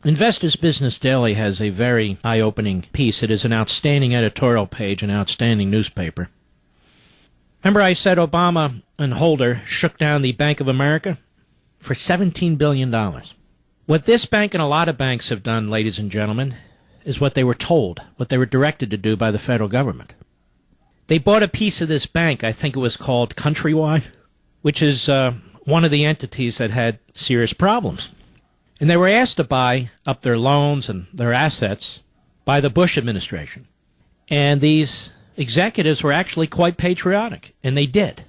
Investors Business Daily has a very eye-opening piece. It is an outstanding editorial page, an outstanding newspaper. Remember I said Obama and Holder shook down the Bank of America for $17 billion. What this bank and a lot of banks have done, ladies and gentlemen, is what they were told, what they were directed to do by the federal government. They bought a piece of this bank, I think it was called Countrywide, which is one of the entities that had serious problems. And they were asked to buy up their loans and their assets by the Bush administration. And these executives were actually quite patriotic, and they did.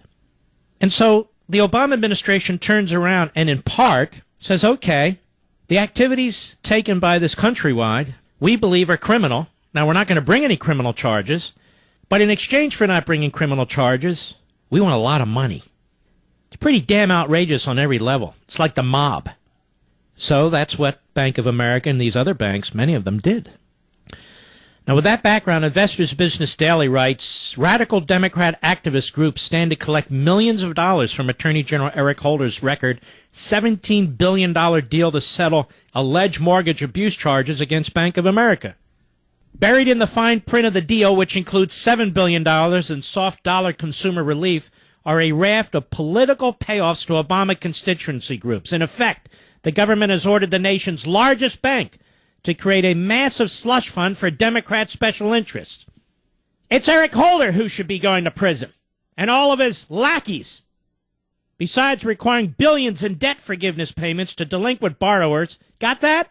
And so the Obama administration turns around and in part says, okay, the activities taken by this Countrywide, we believe are criminal. Now, we're not going to bring any criminal charges, but in exchange for not bringing criminal charges, we want a lot of money. It's pretty damn outrageous on every level. It's like the mob. So that's what Bank of America and these other banks, many of them, did. Now, with that background, Investors Business Daily writes, radical Democrat activist groups stand to collect millions of dollars from Attorney General Eric Holder's record $17 billion deal to settle alleged mortgage abuse charges against Bank of America. Buried in the fine print of the deal, which includes $7 billion in soft dollar consumer relief, are a raft of political payoffs to Obama constituency groups. In effect, the government has ordered the nation's largest bank to create a massive slush fund for Democrat special interests. It's Eric Holder who should be going to prison, and all of his lackeys. Besides requiring billions in debt forgiveness payments to delinquent borrowers, got that?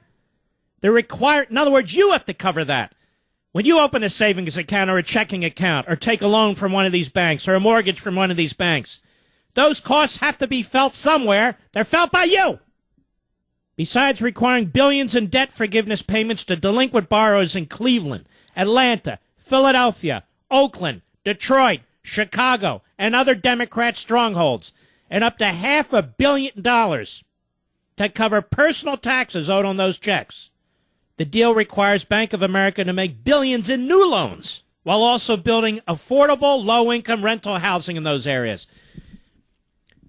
They're required, in other words, you have to cover that. When you open a savings account or a checking account or take a loan from one of these banks or a mortgage from one of these banks, those costs have to be felt somewhere. They're felt by you. Besides requiring billions in debt forgiveness payments to delinquent borrowers in Cleveland, Atlanta, Philadelphia, Oakland, Detroit, Chicago, and other Democrat strongholds, and up to $500 million to cover personal taxes owed on those checks. The deal requires Bank of America to make billions in new loans while also building affordable, low-income rental housing in those areas.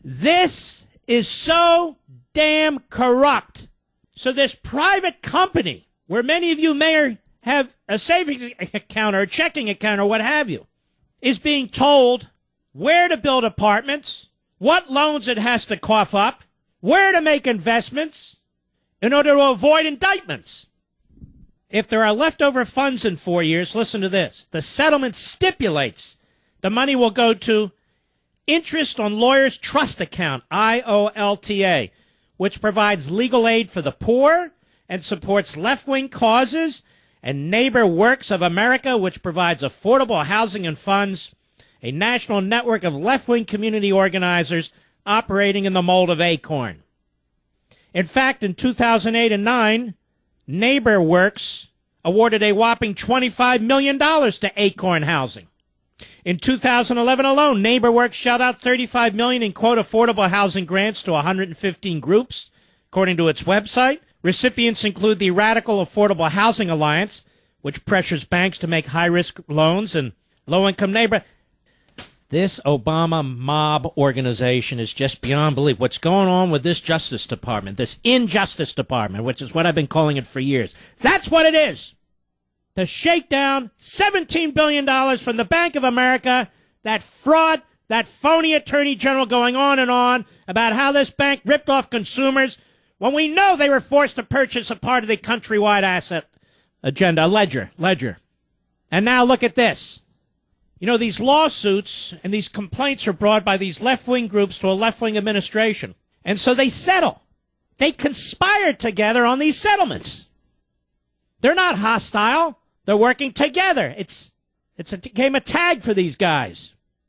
This is so damn corrupt. So this private company, where many of you may have a savings account or a checking account or what have you, is being told where to build apartments, what loans it has to cough up, where to make investments in order to avoid indictments. If there are leftover funds in 4 years, listen to this. The settlement stipulates the money will go to Interest on Lawyers Trust Account, IOLTA, which provides legal aid for the poor and supports left-wing causes, and Neighbor Works of America, which provides affordable housing and funds, a national network of left-wing community organizers operating in the mold of Acorn. In fact, in 2008 and 9, Neighbor Works awarded a whopping $25 million to Acorn Housing. In 2011 alone, Neighbor Works shelled out $35 million in, quote, affordable housing grants to 115 groups, according to its website. Recipients include the Radical Affordable Housing Alliance, which pressures banks to make high-risk loans and low-income neighbor. This Obama mob organization is just beyond belief. What's going on with this Justice Department, this Injustice Department, which is what I've been calling it for years. That's what it is. To shake down $17 billion from the Bank of America, that fraud, that phony attorney general going on and on about how this bank ripped off consumers when we know they were forced to purchase a part of the Countrywide asset agenda, ledger. And now look at this. You know, these lawsuits and these complaints are brought by these left-wing groups to a left-wing administration. And so they settle. They conspire together on these settlements. They're not hostile. They're working together. It's a game of tag for these guys.